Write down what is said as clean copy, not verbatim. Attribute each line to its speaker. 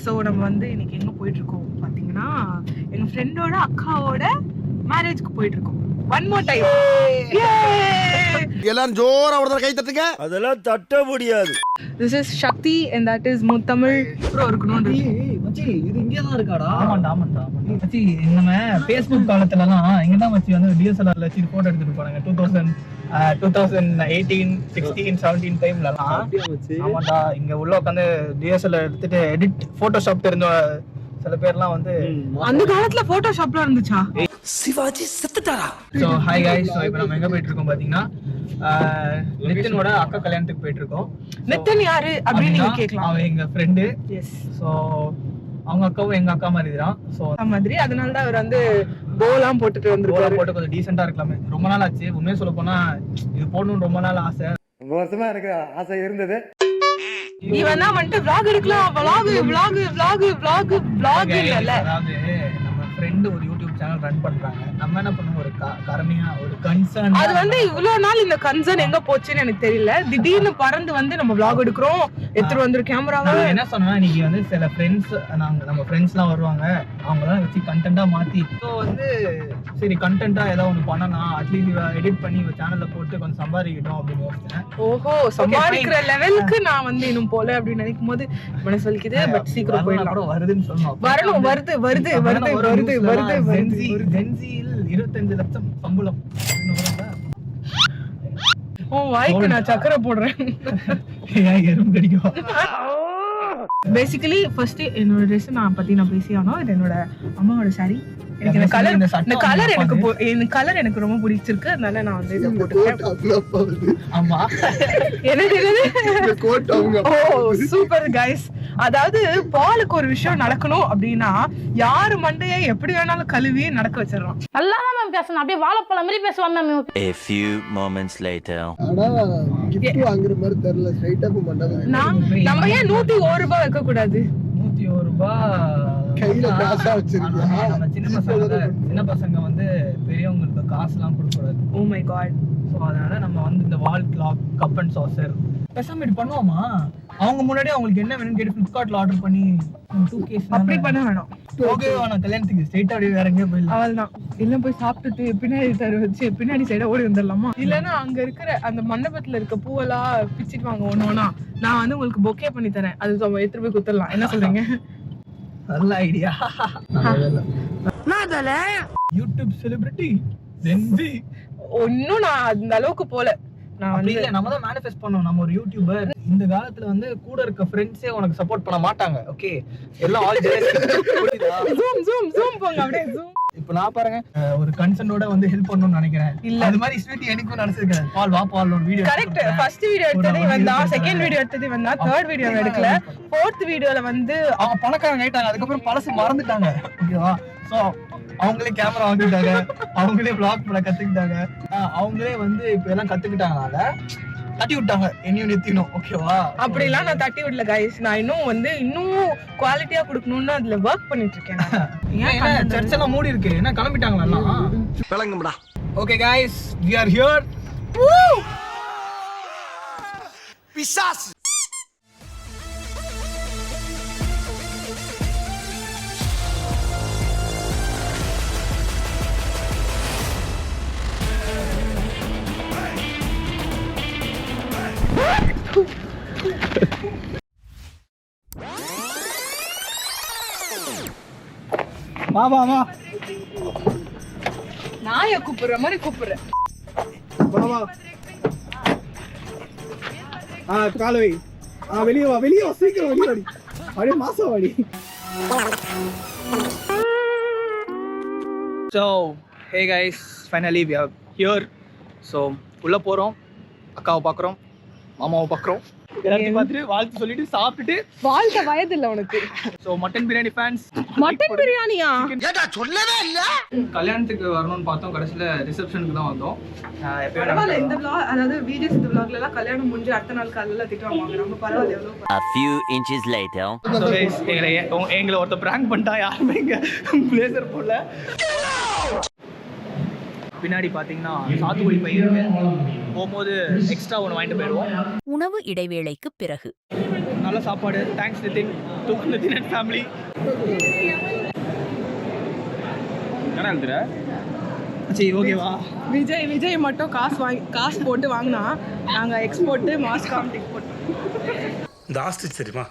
Speaker 1: So நம்ம வந்து இன்னைக்கு எங்கே போயிட்டுருக்கோம் பார்த்தீங்கன்னா எங்கள் ஃப்ரெண்டோட அக்காவோட மேரேஜ்க்கு போயிட்டுருக்கோம். ஒன் மோர் டைம்
Speaker 2: எல்லாரும் ஜோரா ஒரு கை தட்டுங்க.
Speaker 3: அதெல்லாம் தட்ட முடியாது.
Speaker 1: This is Shakti and that is Muthamizh. அப்புறம் இருக்கணும்
Speaker 4: மச்சி இது இங்கே தான் இருக்காடா? ஆமாண்டா மச்சி. நம்ம ஃபேஸ்புக் காலத்துலலாம் இங்க தான் மச்சி வந்து டிஎஸ்எல்ஆர்ல வச்சு போட்டோ எடுத்துட்டு போனாங்க 2018 16 17 டைம்லலாம். ஆமாண்டா இங்க உள்ள உட்காந்து டிஎஸ்எல்ஆர் எடுத்துட்டு எடிட் போட்டோஷாப் தெரிஞ்ச சில பேர்லாம் வந்து
Speaker 1: அந்த காலத்துல போட்டோஷாப்லாம் இருந்துச்சா?
Speaker 4: சிவாஜி செத்துட்டாரா? So hi guys. சோ இப்போ நம்ம எங்க போயிட்டு இருக்கோம் பாத்தீங்கன்னா நிதினோட அக்கா கல்யாணத்துக்கு போயிட்டு இருக்கோம்.
Speaker 1: நிதின் யாரு அப்படி நீங்க கேட்கலாம்.
Speaker 4: அவன் எங்க ஃப்ரெண்ட்.
Speaker 1: எஸ்.
Speaker 4: சோ அவங்க அக்காவும் எங்க அக்கா மாதிரி தான். சோ
Speaker 1: மாதிரி அதனால தான் அவர் வந்து போலாம் போட்டுட்டு வந்திருக்காரு.
Speaker 4: போட்டு கொஞ்சம் டீசென்ட்டா இருக்கலாமே. ரொம்ப நாள் ஆச்சு உண்மையை சொல்ல போனா இது போடணும்னு ரொம்ப நாள் ஆசை.
Speaker 2: ரொம்ப வருஷமா எனக்கு ஆசை இருந்தது.
Speaker 1: இவன் தான் வந்துட்டு vlog எடுக்கலாம். vlog இல்ல.
Speaker 4: அதாவது நம்ம ஃப்ரெண்ட் ஒரு யூடியூப் சேனல் ரன் பண்றாங்க. நம்ம என்ன பண்ணுவோம் ஒரு கருணையா ஒரு கன்சர்ன்.
Speaker 1: அது வந்து இவ்வளவு நாள் இந்த கன்சர்ன் எங்க போச்சுன்னு எனக்கு தெரியல. திடீர்னு பறந்து வந்து நம்ம vlog எடுக்கிறோம் எடுத்துட்டு வந்து கேமராவை
Speaker 4: என்ன சொன்னா நீங்க வந்து சில ஃப்ரெண்ட்ஸ் நம்ம ஃப்ரெண்ட்ஸ்லாம் வருவாங்க அவங்களாம் வச்சு கண்டென்ட்டா மாத்தி ஸோ வந்து சரி கண்டென்ட்டா ஏதாவது ஒன்று பண்ணலாம் அட்லீஸ்ட் எடிட் பண்ணி சேனல்ல போட்டு கொஞ்சம் சம்பாதிக்கிட்டோம் அப்படின்னு யோசிச்சேன்.
Speaker 1: ஓஹோ சம்பாதிக்கிற லெவலுக்கு நான் வந்து இன்னும் போல அப்படின்னு நினைக்கும் போது மனசு வலிக்குது. பட் சீக்கிரம் போயிடலாம். வருதுன்னு சொல்லணும். வரணும். வருது
Speaker 4: 25 லட்சம் சம்பளம்.
Speaker 1: வாய்க்கு நான் சக்கரை போடுறேன்.
Speaker 4: எறும்பு கடிக்கும்.
Speaker 1: பேசிக்கலி ஃபர்ஸ்ட் என்னோட ட்ரெஸ் நான் பத்தி நான் பேசி ஆனோம். இது என்னோட அம்மாவோட சாரி. எனக்கு இந்த கலர் எனக்கு ரொம்ப பிடிச்சிருக்கு. அதனால நான் வந்து இதை போட்டுட்டேன்.
Speaker 4: ஆமா
Speaker 1: சூப்பர் கைஸ். அதாவது பாலுக்கு ஒரு விஷயம் நடக்கணும் அப்படின்னா யாரு மண்டையை எப்படி வேணாலும் கழுவி நடக்க வச்சிடலாம்.
Speaker 5: நல்லா தான் பேசணும். அப்படியே வாழைப்பழம் மாதிரி பேசுவாங்க ma'am.
Speaker 3: A few moments later.
Speaker 1: நம்ம ஏன் 101 ரூபாய் வைக்க கூடாது?
Speaker 4: 101 ரூபாய் கையில காசா வச்சிருக்கீங்க. நம்ம சின்ன பசங்க வந்து பெரியவங்களுக்கு காசுலாம் கொடுக்க கூடாது.
Speaker 1: Oh my God.
Speaker 4: சோ அதனால நம்ம வந்து இந்த wall clock cup and Chaucer பேசாம இப்படி பண்ணுவோமா? அவங்க முன்னாடி அவங்களுக்கு என்ன வேணும்னு கேட்டு ஃபிளிப்கார்ட்ல ஆர்டர் பண்ணி 2 கேஸ்
Speaker 1: அப்படி பண்ண வேணாம்.
Speaker 4: ஓகே வேணாம். கல்யாணத்துக்கு ஸ்ட்ரைட்டா அப்படியே வேற எங்கேயும் போயிடலாம்.
Speaker 1: அவள்தான் எல்லாம் போய் சாப்பிட்டுட்டு பின்னாடி தர வச்சு பின்னாடி சைடா ஓடி வந்துடலாமா? இல்லன்னா அங்க இருக்கிற அந்த மண்டபத்துல இருக்க பூவெல்லாம் பிச்சுட்டு வாங்க ஒண்ணு. நான் வந்து உங்களுக்கு பொக்கே பண்ணி தரேன். அது எடுத்துட்டு போய் குத்துடலாம். என்ன சொல்றீங்க?
Speaker 4: நல்ல ஐடியா. யூடியூப் செலிபிரிட்டி ரென்சி
Speaker 1: ஒன்னும் நான் அந்த அளவுக்கு போல. நான் வந்து
Speaker 4: நம்ம தான் மேனிஃபெஸ்ட் பண்ணோம். நம்ம ஒரு யூடியூபர். இந்த காலத்துல வந்து கூட இருக்க ஃப்ரெண்ட்ஸே உனக்கு சப்போர்ட் பண்ண மாட்டாங்க. ஓகே எல்லாம் ஆல்
Speaker 1: ஜூம் போங்க அப்படியே ஜூம்.
Speaker 4: இப்போ நான் பாருங்க ஒரு கன்சர்னோட வந்து ஹெல்ப் பண்ணனும்னு நினைக்கிறேன். இல்ல அது மாதிரி ஸ்வீட்டி எனக்கும் நினைச்சிருக்கேன். பால் ஒரு வீடியோ
Speaker 1: கரெக்ட். ஃபர்ஸ்ட் வீடியோ எடுத்தது வந்தா, செகண்ட் வீடியோ எடுத்தது வந்தா, தேர்ட் வீடியோ எடுக்கல. ஃபோர்த் வீடியோல வந்து
Speaker 4: அவங்க பணக்காரங்க ஆயிட்டாங்க. அதுக்கு அப்புறம் பழசு மறந்துட்டாங்க. ஓகேவா? சோ அவங்களே கேமரா வாங்கிட்டாங்க. அவங்களே vlog பண்ண கத்துக்கிட்டாங்க. அவங்களே வந்து இப்ப எல்லாம் கத்துக்கிட்டாங்கனால தட்டி விட்டாங்க என்னையும் நித்தினும். ஓகேவா?
Speaker 1: அப்படிலாம் நான் தட்டி விடல கைஸ். நான் இன்னும் குவாலிட்டியா கொடுக்கணும்னு அதுல ஒர்க் பண்ணிட்டு இருக்கேன்.
Speaker 4: ஏன் சர்ச் எல்லாம் மூடி இருக்கு? என்ன கிளம்பிட்டாங்களா எல்லாம்?
Speaker 2: விளங்கும்டா.
Speaker 4: Okay guys we are here.
Speaker 2: பிசாஸ்.
Speaker 4: வா
Speaker 1: நாயை கூப்பிடுற மாதிரி கூப்பிடுறேன்.
Speaker 4: வா கால வை. வெளியே வா சீக்கிரம் வெளியே வாடி. அப்படியே மாசம் வாடி. So hey guys, finally we are here. So உள்ள போறோம். அக்காவை பாக்குறோம், மாமாவை பாக்குறோம். எல்லாத்தையும் பார்த்துட்டு வாழ்த்து சொல்லிட்டு சாப்பிட்டுட்டு
Speaker 1: வாழ்க்கை வயது இல்ல உனக்கு.
Speaker 4: So mutton biryani fans.
Speaker 1: Mutton பிரியாணியா?
Speaker 2: ஏடா சொல்லவே இல்ல.
Speaker 4: கல்யாணத்துக்கு வரணும்னு பார்த்தோம். கடைசில ரிசப்ஷனுக்கு தான் வந்தோம்.
Speaker 1: பரவாயில்ல. இந்த vlog அதாவது வீடியோஸ் இந்த vlogல எல்லாம் கல்யாணம் முடிஞ்சு அடுத்த நாள் காலையில திட்டுவாங்க. நம்ம பரவாயில்ல எவ்வளவு.
Speaker 3: A few inches later.
Speaker 4: So guys எங்களை ஒருத்த பிராங்க் பண்ணிட்டா. யாருமே இங்க பிளேசர் போடல. பின்னாடி பாத்தீங்கன்னா சாத்துக்குடி பை இருக்கு. போகும்போது எக்ஸ்ட்ரா ஒன்று வாங்கிட்டு போயிடுவோம்.
Speaker 5: உணவு இடைவேளைக்கு பிறகு
Speaker 4: நல்ல சாப்பாடு. Thanks Nitin to Nitin and family. சரி ஓகேவா?
Speaker 1: விஜய் மட்டும் காசு போட்டு வாங்கினா நாங்க எக்ஸ்போர்ட் மாஸ்காம் டிக் போட்டு
Speaker 2: இந்த ஆஸ்ட்ரிச் தெரியுமா